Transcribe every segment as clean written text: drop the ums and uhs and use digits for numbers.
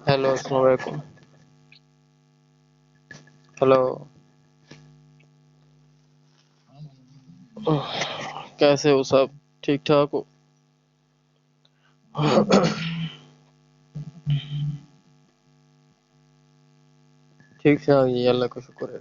Hello السلام علیکم. Hello. کیسے ہو سب ٹھیک ٹھاک ہو؟ ٹھیک سے آگی اللہ کا شکر ہے.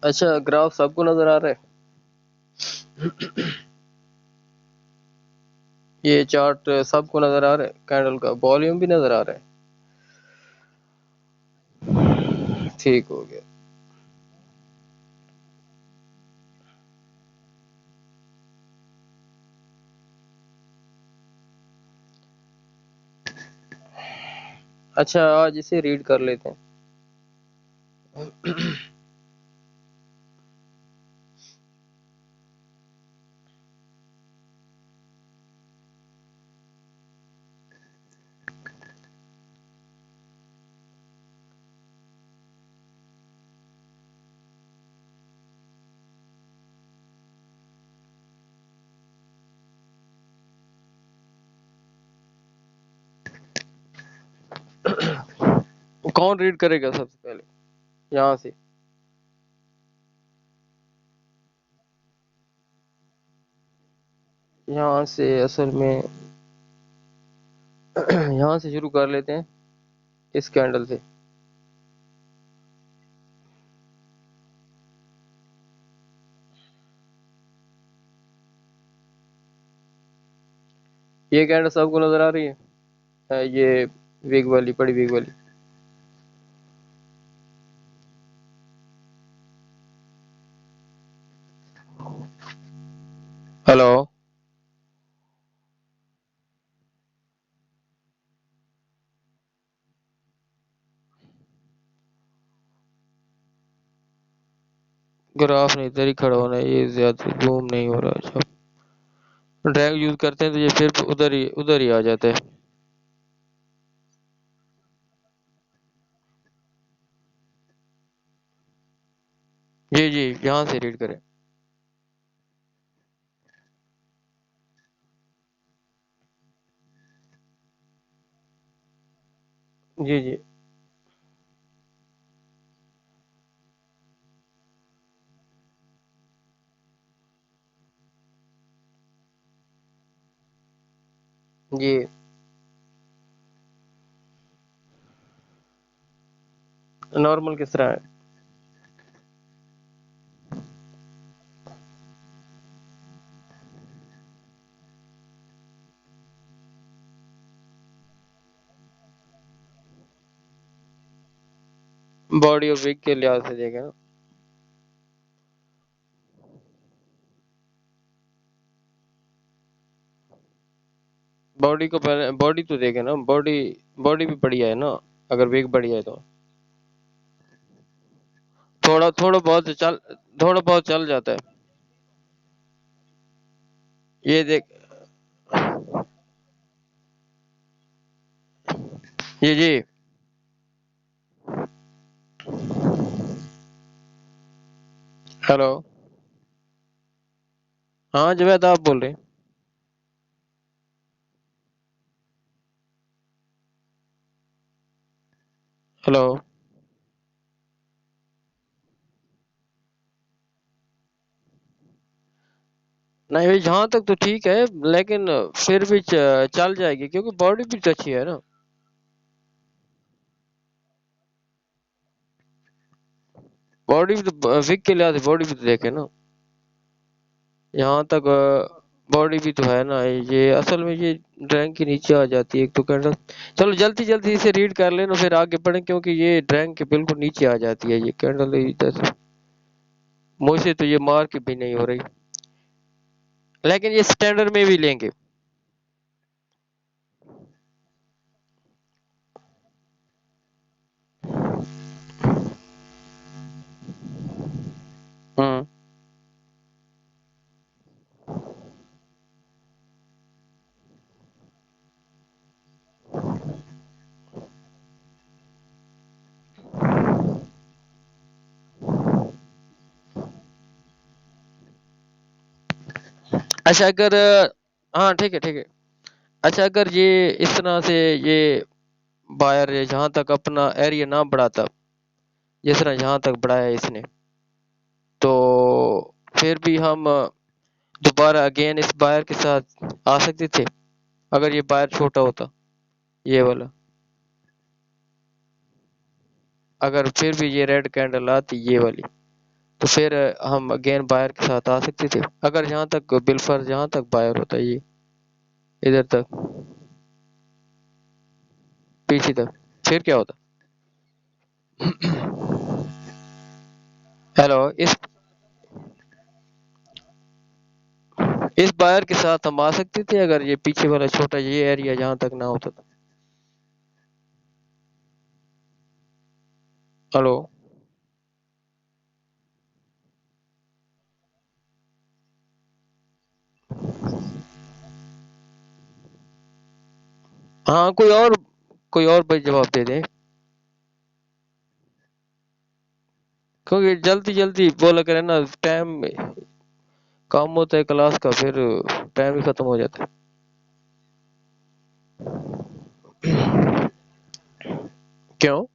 اچھا گراف سب کو نظر آ رہا ہے؟ یہ چارٹ سب کو نظر آ رہا ہے؟ کینڈل کا والیوم بھی نظر آ رہا ہے؟ ٹھیک ہو گیا. اچھا آج اسے ریڈ کر لیتے ہیں. کون ریڈ کرے گا سب سے پہلے یہاں سے؟ یہاں سے اصل میں یہاں سے شروع کر لیتے ہیں اس کینڈل سے. یہ کینڈل سب کو نظر آ رہی ہے؟ یہ ویگ والی بڑی ویگ والی. ہلو. گراف نہیں ادھر ہی کھڑا ہونا ہے، یہ زیادہ زوم نہیں ہو رہا. اچھا ڈریگ یوز کرتے ہیں تو یہ پھر ادھر ہی آ جاتا ہے. جی جی یہاں سے ریڈ کریں. جی جی جی. نارمل کس طرح ہے؟ باڈی اور ویگ کے لحاظ سے دیکھیں نا. باڈی کو پہلے باڈی تو دیکھیں نا. باڈی بھی بڑھیا ہے نا. اگر ویگ بڑھیا ہے تو تھوڑا بہت چل جاتا ہے. یہ دیکھ. جی جی ہلو. ہاں جوید آپ بول رہے ہیں؟ ہلو. نہیں بھائی جہاں تک تو ٹھیک ہے، لیکن پھر بھی چل جائے گی کیونکہ باڈی بھی تو اچھی ہے نا. باڈی بھی تو وک کے لحاظ سے باڈی بھی تو دیکھے نا. یہاں تک باڈی بھی تو ہے نا، یہ اصل میں یہ ڈرائنگ کے نیچے آ جاتی ہے ایک تو کینڈل. چلو جلدی جلدی اسے ریڈ کر لینا پھر آگے پڑھیں، کیونکہ یہ ڈرائنگ کے بالکل نیچے آ جاتی ہے یہ کینڈل. مجھ سے تو یہ مارک بھی نہیں ہو رہی، لیکن یہ سٹینڈرڈ میں بھی لیں گے. ہوں. اچھا اگر، ہاں ٹھیک ہے ٹھیک ہے. اچھا اگر یہ اس طرح سے یہ بائر جہاں تک اپنا ایریا نہ بڑھاتا، جس طرح جہاں تک بڑھایا اس نے، تو پھر بھی ہم دوبارہ اگین اس بائر کے ساتھ آ سکتے تھے اگر یہ بائر چھوٹا ہوتا یہ والا. اگر پھر بھی یہ ریڈ کینڈل آتی یہ والی، تو پھر ہم اگین بائر کے ساتھ آ سکتے تھے اگر جہاں تک بالفر جہاں تک بائر ہوتا یہ ادھر تک پیچھے تک، پھر کیا ہوتا. ہیلو، اس بائر کے ساتھ ہم آ سکتے تھے اگر یہ پیچھے والا چھوٹا یہ ایریا جہاں تک نہ ہوتا تھا. ہلو. ہاں کوئی اور بھائی جواب دے دیں، کیونکہ جلدی جلدی بولا کرے نا، ٹائم کام ہوتا ہے کلاس کا، پھر ٹائم ہی ختم ہو جاتا ہے. کیوں؟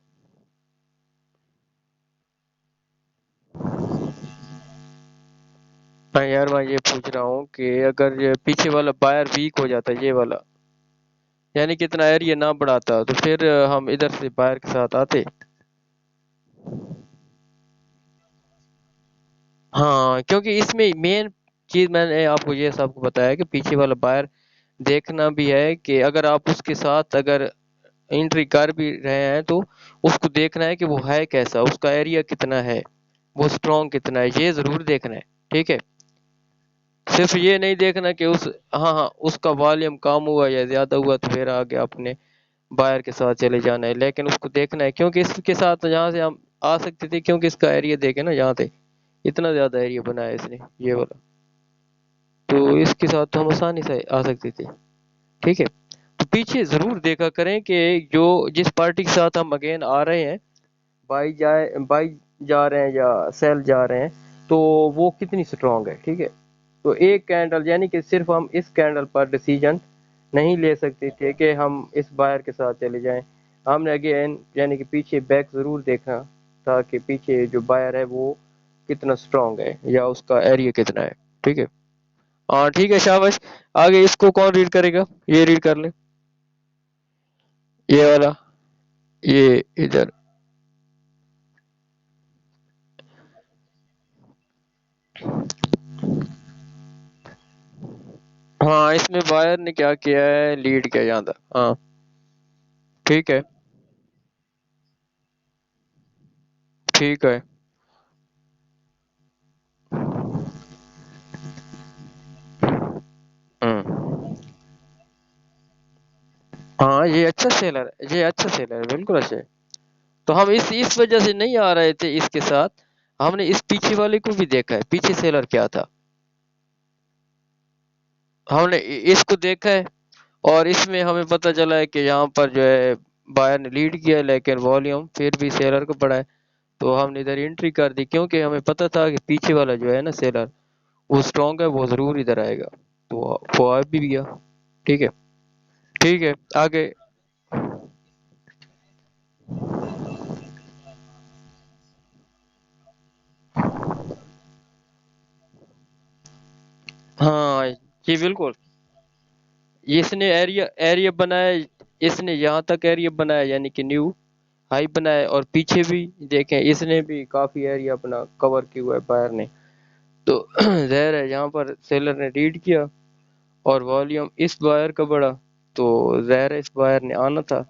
ہاں یار میں یہ پوچھ رہا ہوں کہ اگر یہ پیچھے والا بائر ویک ہو جاتا ہے یہ والا، یعنی کہ اتنا ایریا نہ بڑھاتا، تو پھر ہم ادھر سے بائر کے ساتھ آتے. ہاں کیونکہ اس میں مین چیز میں نے آپ کو یہ سب کو بتایا کہ پیچھے والا بائر دیکھنا بھی ہے کہ اگر آپ اس کے ساتھ اگر انٹری کر بھی رہے ہیں تو اس کو دیکھنا ہے کہ وہ ہے کیسا، اس کا ایریا کتنا ہے، وہ سٹرونگ کتنا ہے، یہ ضرور دیکھنا ہے. ٹھیک ہے، صرف یہ نہیں دیکھنا کہ ہاں ہاں اس کا والیوم کم ہوا یا زیادہ ہوا تو پھر آگے اپنے بائر کے ساتھ چلے جانا ہے، لیکن اس کو دیکھنا ہے کیونکہ اس کے ساتھ جہاں سے ہم آ سکتے تھے، کیونکہ اس کا ایریا دیکھے نا جہاں تھے اتنا زیادہ ایریا بنایا اس نے یہ والا، تو اس کے ساتھ تو ہم آسانی سے آ سکتے تھے. ٹھیک ہے، تو پیچھے ضرور دیکھا کریں کہ جو جس پارٹی کے ساتھ ہم اگین آ رہے ہیں، بائی جا رہے ہیں یا سیل جا رہے ہیں، تو وہ کتنی سٹرونگ ہے. ٹھیک ہے، تو ایک کینڈل یعنی کہ صرف ہم اس کینڈل پر ڈیسیجن نہیں لے سکتے تھے کہ ہم اس بائر کے ساتھ چلے جائیں. ہم نے اگین یعنی کہ پیچھے بیک ضرور دیکھا تھا کہ پیچھے جو بائر ہے وہ کتنا سٹرونگ ہے یا اس کا ایریا کتنا ہے. ٹھیک ہے، ہاں ٹھیک ہے شاباش. آگے اس کو کون ریڈ کرے گا؟ یہ ریڈ کر لے، یہ والا، یہ ادھر. ہاں اس میں بائر نے کیا کیا ہے، لیڈ کیا جاتا. ہاں ٹھیک ہے ٹھیک ہے. ہوں. ہاں یہ اچھا سیلر ہے، یہ اچھا سیلر ہے، بالکل اچھا ہے. تو ہم اس وجہ سے نہیں آ رہے تھے اس کے ساتھ، ہم نے اس پیچھے والے کو بھی دیکھا ہے پیچھے سیلر کیا تھا، ہم نے اس کو دیکھا ہے اور اس میں ہمیں پتہ چلا ہے کہ یہاں پر جو ہے بائر نے لیڈ کیا لیکن والیوم پھر بھی سیلر کو پڑا ہے. تو ہم نے ادھر انٹری کر دی کیونکہ ہمیں پتہ تھا کہ پیچھے والا جو ہے نا سیلر وہ سٹرونگ ہے، وہ ضرور ادھر آئے گا، تو وہ آ بھی گیا. ٹھیک ہے ٹھیک ہے آگے. ہاں جی بالکل، اس نے ایریا بنایا، اس نے یہاں تک ایریا بنایا یعنی کہ نیو ہائی بنایا، اور پیچھے بھی دیکھیں اس نے بھی کافی ایریا اپنا کور کیا ہوا ہے بائر نے. تو ظاہر ہے یہاں پر سیلر نے ریڈ کیا اور والیوم اس بائر کا بڑا، تو ظاہر ہے اس بائر نے آنا تھا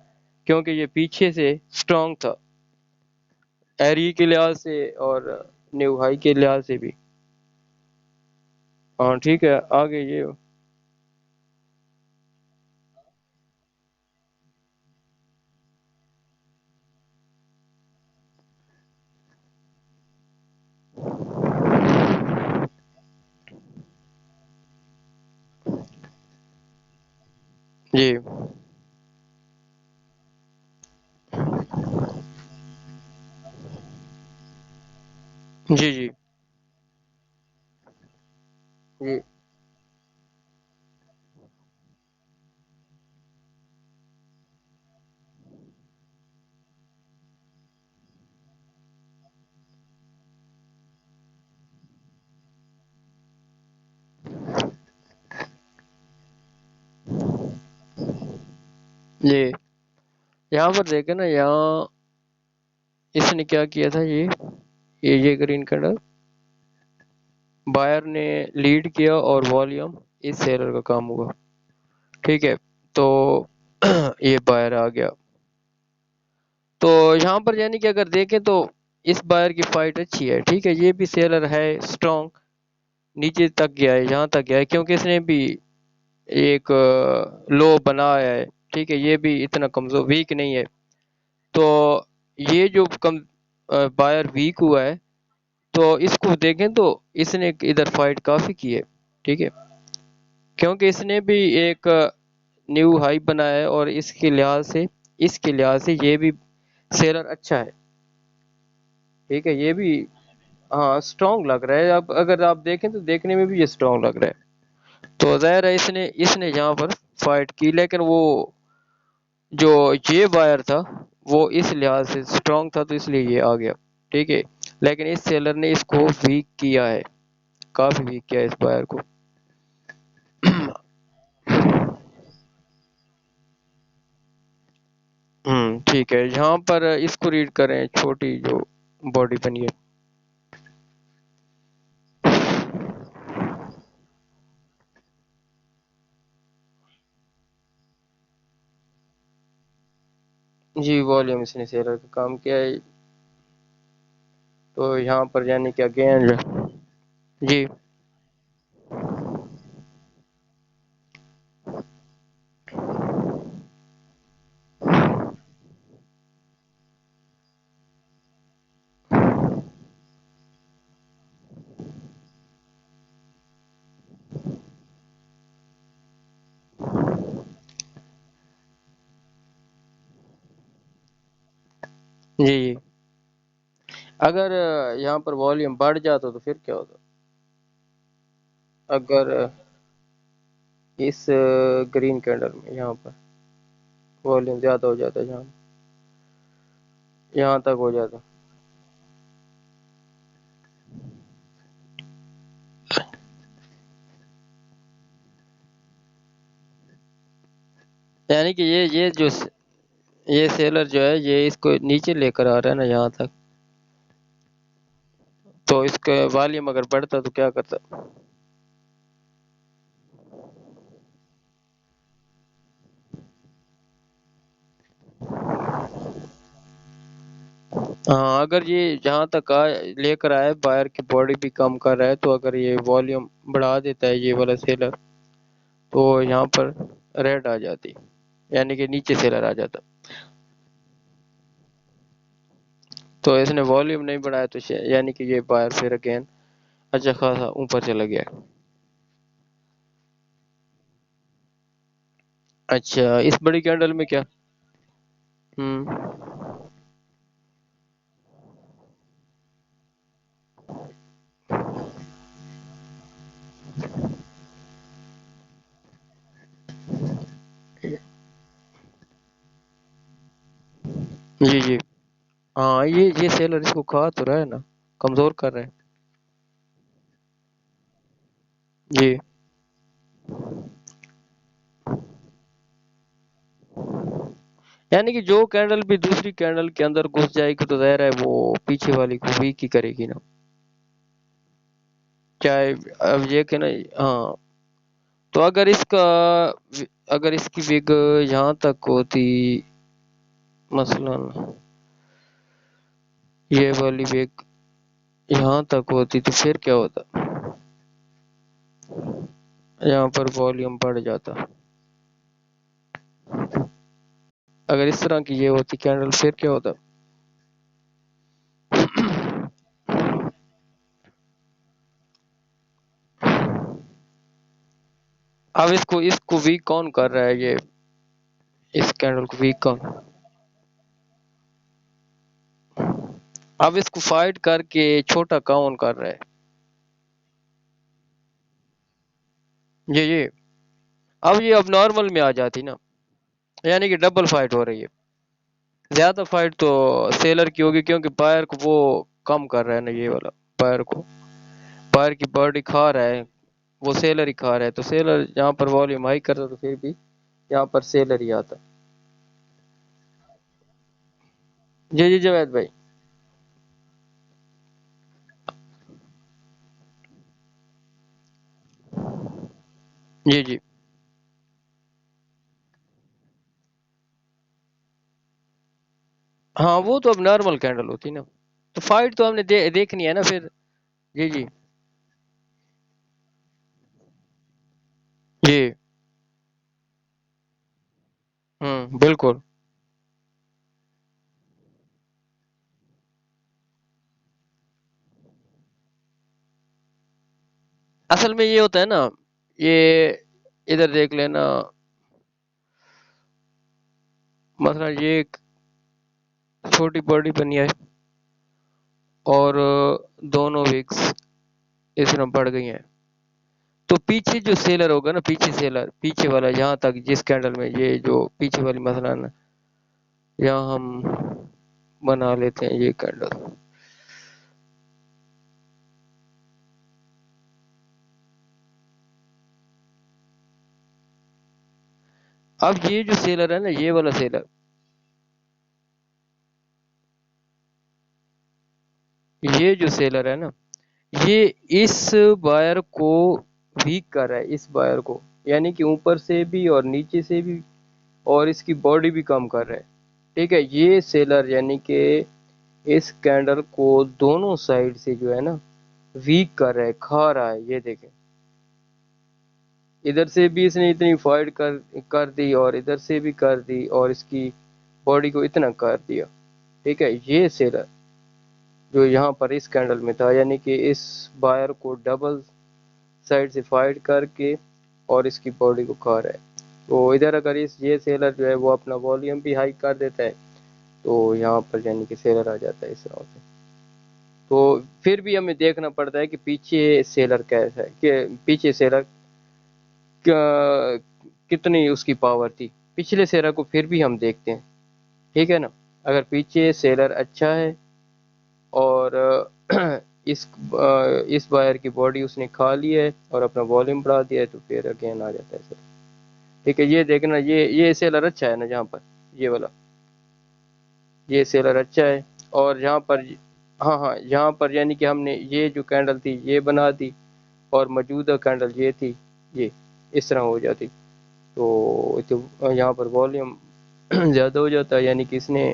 کیونکہ یہ پیچھے سے سٹرونگ تھا ایری کے لحاظ سے اور نیو ہائی کے لحاظ سے بھی. ہاں ٹھیک ہے آگے یہ. جی جی جی جی جی. یہاں پر دیکھیں نا، یہاں اس نے کیا کیا تھا، یہ گرین کلر بائر نے لیڈ کیا اور والیوم اس سیلر کا کام ہوا. ٹھیک ہے تو یہ بائر آ گیا. تو یہاں پر یعنی کہ اگر دیکھیں تو اس بائر کی فائٹ اچھی ہے. ٹھیک ہے یہ بھی سیلر ہے سٹرونگ، نیچے تک گیا ہے، یہاں تک گیا ہے کیونکہ اس نے بھی ایک لو بنایا ہے. ٹھیک ہے یہ بھی اتنا کمزور ویک نہیں ہے. تو یہ جو بائر ویک ہوا ہے تو اس کو دیکھیں تو اس نے ادھر فائٹ کافی کی ہے. ٹھیک ہے کیونکہ اس نے بھی ایک نیو ہائی بنایا ہے اور اس کے لحاظ سے یہ بھی سیلر اچھا ہے. ٹھیک ہے یہ بھی ہاں اسٹرانگ لگ رہا ہے. اب اگر آپ دیکھیں تو دیکھنے میں بھی یہ اسٹرانگ لگ رہا ہے. تو ظاہر ہے اس نے یہاں پر فائٹ کی، لیکن وہ جو یہ بائر تھا وہ اس لحاظ سے اسٹرانگ تھا تو اس لیے یہ آ گیا. ٹھیک ہے لیکن اس سیلر نے اس کو ویک کیا ہے، کافی ویک کیا ہے اس بائر کو. ٹھیک ہے یہاں پر اس کو ریڈ کریں، چھوٹی جو باڈی بنی ہے. جی والیوم اس نے سیلر کا کام کیا ہے. تو یہاں پر یعنی کہ اگین جی جی جی. اگر یہاں پر والیوم بڑھ جاتا تو پھر کیا ہوتا؟ اگر اس گرین کینڈل میں یہاں پر والیوم زیادہ ہو جاتا ہے، یہاں تک ہو جاتا. یعنی کہ یہ سیلر جو ہے یہ اس کو نیچے لے کر آ رہا ہے نا یہاں تک، تو اس کا والیوم اگر بڑھتا تو کیا کرتا؟ ہاں اگر یہ جہاں تک لے کر آئے بائر کی باڈی بھی کم کر رہا ہے، تو اگر یہ والیوم بڑھا دیتا ہے یہ والا سیلر تو یہاں پر ریڈ آ جاتی، یعنی کہ نیچے سیلر آ جاتا. تو اس نے والیوم نہیں بڑھایا تو یعنی کہ یہ بائر پھر اگین اچھا خاصا اوپر چلا گیا. اچھا اس بڑی کینڈل میں کیا؟ ہوں جی جی. ہاں یہ سیلر اس کو کھا تو رہا ہے نا، کمزور کر رہے ہیں. جی یعنی کہ جو کینڈل بھی دوسری کینڈل کے اندر گھس جائے گی تو ظاہر ہے وہ پیچھے والی کو ویک ہی کرے گی نا. چاہے اب یہ کہ نا ہاں تو اگر اس کی وگ یہاں تک ہوتی، مثلا یہ والی وگ یہاں تک ہوتی تو پھر کیا ہوتا؟ یہاں پر والیوم بڑھ جاتا. اگر اس طرح کی یہ ہوتی کینڈل پھر کیا ہوتا؟ اب اس کو ویک کون کر رہا ہے؟ یہ اس کینڈل کو ویک کون؟ اب اس کو فائٹ کر کے چھوٹا کون کر رہا ہے؟ یہ اب نارمل میں آ جاتی نا، یعنی کہ ڈبل فائٹ ہو رہی ہے. زیادہ فائٹ تو سیلر کی ہوگی کیونکہ بائر کو وہ کم کر رہا ہے نا، یہ والا بائر کی باڈی کھا رہا ہے، وہ سیلر ہی کھا رہا ہے. تو سیلر یہاں پر والیوم ہائی کرتا تو پھر بھی یہاں پر سیلر ہی آتا. جی جی جوید بھائی. جی جی ہاں، وہ تو اب نارمل کینڈل ہوتی نا. تو فائٹ تو ہم نے دیکھنی ہے نا پھر. جی جی جی بالکل. اصل میں یہ ہوتا ہے نا، یہ ادھر دیکھ لینا، مثلا یہ ایک چھوٹی باڈی بنی ہے اور دونوں ویکس اس میں بڑھ گئی ہیں. تو پیچھے جو سیلر ہوگا نا، پیچھے والا یہاں تک جس کینڈل میں یہ جو پیچھے والی مثلا یہاں ہم بنا لیتے ہیں یہ کینڈل. اب یہ جو سیلر ہے نا، یہ والا سیلر، یہ جو سیلر ہے نا، یہ اس بائر کو ویک کر رہا ہے، اس بائر کو، یعنی کہ اوپر سے بھی اور نیچے سے بھی، اور اس کی باڈی بھی کم کر رہا ہے. ٹھیک ہے. یہ سیلر یعنی کہ اس کینڈل کو دونوں سائڈ سے جو ہے نا ویک کر رہا ہے، کھا رہا ہے. یہ دیکھیں، ادھر سے بھی اس نے اتنی فائٹ کر دی اور ادھر سے بھی کر دی اور اس کی باڈی کو اتنا کر دیا. ٹھیک ہے. یہ سیلر جو یہاں پر اس کینڈل میں تھا، یعنی کہ اس بائر کو ڈبل سائڈ سے فائٹ کر کے اور اس کی باڈی کو کھا رہا ہے. تو ادھر اگر یہ سیلر جو ہے وہ اپنا والیوم بھی ہائی کر دیتا ہے تو یہاں پر یعنی کہ سیلر آ جاتا ہے اس طرح سے. تو پھر بھی ہمیں دیکھنا پڑتا ہے کہ پیچھے سیلر کیسا ہے، کہ پیچھے سیلر کتنی اس کی پاور تھی. پچھلے سیلر کو پھر بھی ہم دیکھتے ہیں. ٹھیک ہے نا. اگر پیچھے سیلر اچھا ہے اور اس اس بائر کی باڈی اس نے کھا لی ہے اور اپنا والیوم بڑھا دیا ہے تو پھر اگین آ جاتا ہے سر. ٹھیک ہے. یہ دیکھنا، یہ سیلر اچھا ہے نا جہاں پر یہ والا، یہ سیلر اچھا ہے. اور یہاں پر ہاں ہاں، یہاں پر یعنی کہ ہم نے یہ جو کینڈل تھی یہ بنا دی اور موجودہ کینڈل یہ تھی، یہ اس طرح ہو جاتی تو یہاں پر والیوم زیادہ ہو جاتا ہے، یعنی کہ اس نے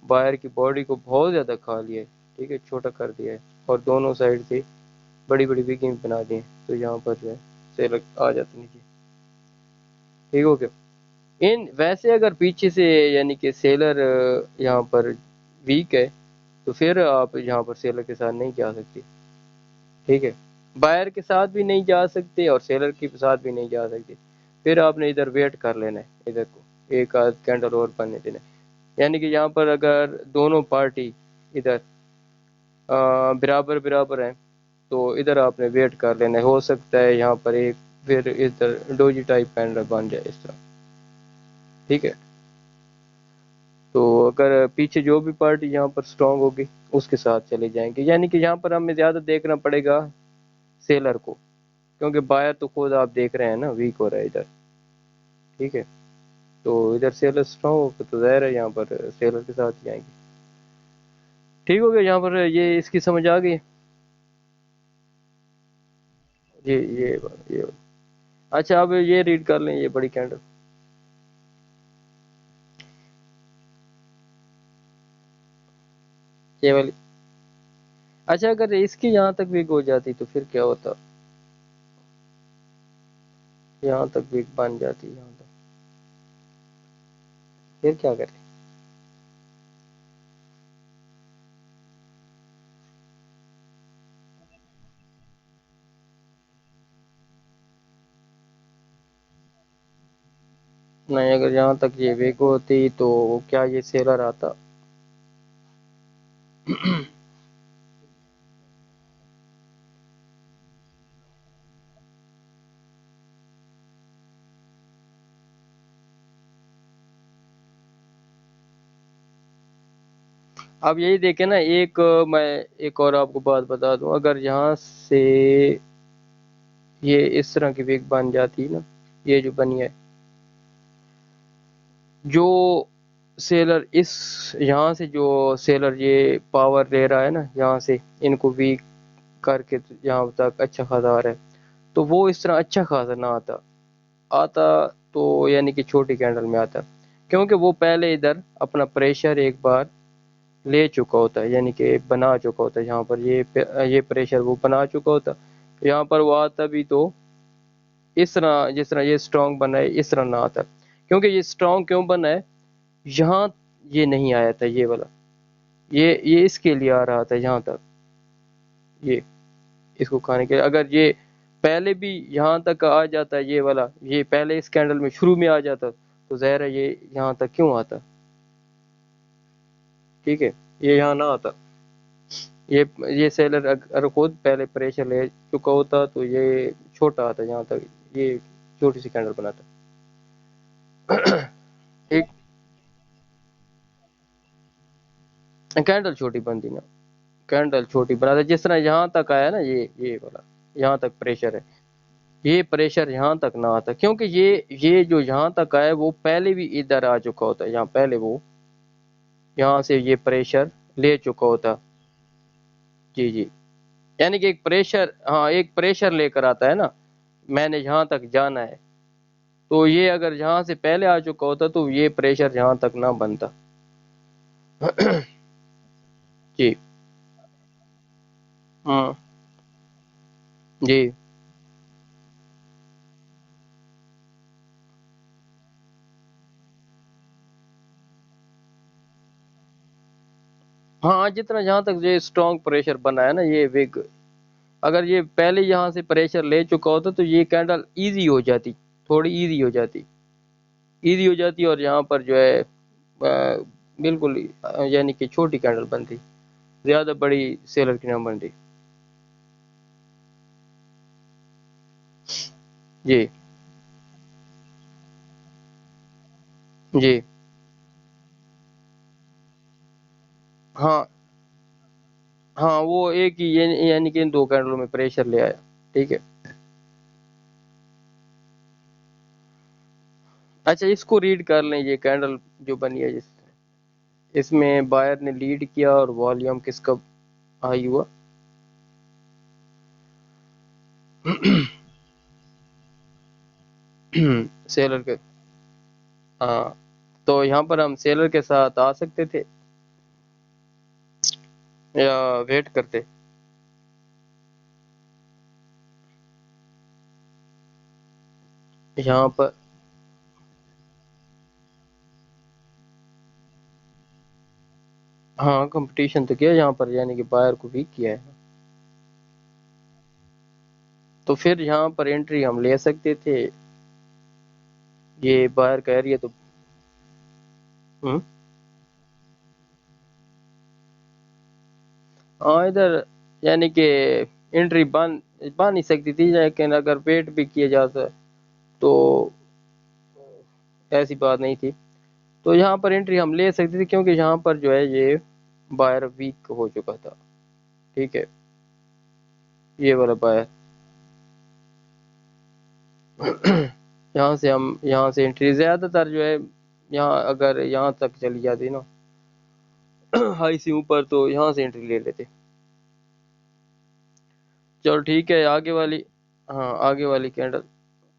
بائر کی باڈی کو بہت زیادہ کھا لیا ہے. ٹھیک ہے. چھوٹا کر دیا ہے اور دونوں سائڈ سے بڑی بڑی وگنگ بنا دی ہیں. تو یہاں پر جو ہے سیلر آ جاتے نیچے. ٹھیک ہو گیا. ویسے اگر پیچھے سے یعنی کہ سیلر یہاں پر ویک ہے تو پھر آپ یہاں پر سیلر کے ساتھ نہیں جا سکتے. ٹھیک ہے. بائر کے ساتھ بھی نہیں جا سکتے اور سیلر کے ساتھ بھی نہیں جا سکتے. پھر آپ نے ادھر ویٹ کر لینا ہے، ادھر کو ایک آدھ کینڈل اور بننے دینا ہے. یعنی کہ یہاں پر اگر دونوں پارٹی ادھر برابر برابر ہیں تو ادھر آپ نے ویٹ کر لینا ہے. ہو سکتا ہے یہاں پر ایک پھر ادھر ڈوجی ٹائپ کینڈل بن جائے اس طرح. ٹھیک ہے. تو اگر پیچھے جو بھی پارٹی یہاں پر سٹرونگ ہوگی اس کے ساتھ چلے جائیں گے. یعنی کہ یہاں پر ہمیں زیادہ دیکھنا پڑے گا سیلر کو، کیونکہ بائر تو خود آپ دیکھ رہے ہیں نا ویک ہو رہا ہے ادھر. ٹھیک ہے. تو ادھر سیلر اسٹرانگ ہو تو ظاہر ہے یہاں پر سیلر کے ساتھ جائیں گے. ٹھیک ہو گیا. یہاں پر یہ اس کی سمجھ آ گئی. یہ اچھا اب یہ ریڈ کر لیں، یہ بڑی کینڈل، یہ والی. اچھا اگر اس کی یہاں تک ویک ہو جاتی تو پھر کیا ہوتا؟ یہاں تک ویک بن جاتی، یہاں تک، پھر کیا کریں؟ نہیں اگر یہاں تک یہ ویک ہوتی تو کیا یہ سیلر آتا؟ اب یہی دیکھیں نا، میں ایک اور آپ کو بات بتا دوں، اگر یہاں سے یہ اس طرح کی ویک بن جاتی نا، یہ جو بنی ہے، جو سیلر اس یہاں سے جو سیلر یہ پاور لے رہا ہے نا یہاں سے، ان کو ویک کر کے یہاں تک اچھا خاصا آ رہا ہے، تو وہ اس طرح اچھا خاصا نہ آتا. آتا تو یعنی کہ چھوٹی کینڈل میں آتا، کیونکہ وہ پہلے ادھر اپنا پریشر ایک بار لے چکا ہوتا ہے، یعنی کہ بنا چکا ہوتا ہے، یہاں پر یہ پریشر وہ بنا چکا ہوتا، یہاں پر وہ آتا بھی تو اس طرح جس طرح یہ سٹرونگ بنا ہے اس طرح نہ آتا، کیونکہ یہ سٹرونگ کیوں بنا ہے، یہاں یہ نہیں آیا تھا یہ والا، یہ اس کے لیے آ رہا تھا یہاں تک، یہ اس کو کھانے کے، اگر یہ پہلے بھی یہاں تک آ جاتا یہ والا، یہ پہلے اس کینڈل میں شروع میں آ جاتا تو ظاہر ہے یہ یہاں تک کیوں آتا؟ ٹھیک ہے، یہ یہاں نہ آتا، یہ سیلر اگر خود پہلے پریشر لے چکا ہوتا تو یہ چھوٹا آتا یہاں تک، یہ چھوٹی سی کینڈل بناتا. ایک کینڈل چھوٹی بنتی نا، کینڈل چھوٹی بناتا جس طرح یہاں تک آیا نا، یہ والا یہاں تک پریشر ہے، یہ پریشر یہاں تک نہ آتا، کیونکہ یہ جو یہاں تک آیا وہ پہلے بھی ادھر آ چکا ہوتا ہے، یہاں پہلے وہ یہاں سے یہ پریشر لے چکا ہوتا. جی جی، یعنی کہ ایک پریشر، ہاں ایک پریشر لے کر آتا ہے نا، میں نے یہاں تک جانا ہے، تو یہ اگر یہاں سے پہلے آ چکا ہوتا تو یہ پریشر یہاں تک نہ بنتا. جی ہاں جی ہاں، جتنا جہاں تک یہ اسٹرانگ پریشر بنا ہے نا یہ وگ، اگر یہ پہلے یہاں سے پریشر لے چکا ہوتا تو یہ کینڈل ایزی ہو جاتی، تھوڑی ایزی ہو جاتی، ایزی ہو جاتی، اور یہاں پر جو ہے بالکل یعنی کہ چھوٹی کینڈل بنتی، زیادہ بڑی سیلر کی نہ بنتی. جی جی ہاں ہاں، وہ ایک ہی یعنی کہ ان دو کینڈلوں میں پریشر لے آیا. ٹھیک ہے. اچھا اس کو ریڈ کر لیں، یہ کینڈل جو بنی ہے اس میں بائر نے لیڈ کیا اور والیوم کس کا ہائی ہوا؟ سیلر کے، ہاں، تو یہاں پر ہم سیلر کے ساتھ آ سکتے تھے یا ویٹ کرتے؟ یہاں پر ہاں کمپٹیشن تو کیا یہاں پر، یعنی کہ بائر کو ویک کیا ہے، تو پھر یہاں پر انٹری ہم لے سکتے تھے، یہ بائر کہہ رہی ہے تو ہم، ہاں ادھر یعنی کہ انٹری بن نہیں سکتی تھی، لیکن اگر ویٹ بھی کیا جاتا تو ایسی بات نہیں تھی، تو یہاں پر انٹری ہم لے سکتے تھے، کیونکہ یہاں پر جو ہے یہ بائر ویک ہو چکا تھا. ٹھیک ہے، یہ والا بائر یہاں سے انٹری زیادہ تر جو ہے، یہاں اگر یہاں تک چلی جاتی نا ہائی سے اوپر تو یہاں سے انٹری لے لیتے. چلو ٹھیک ہے، آگے والی، ہاں آگے والی کینڈل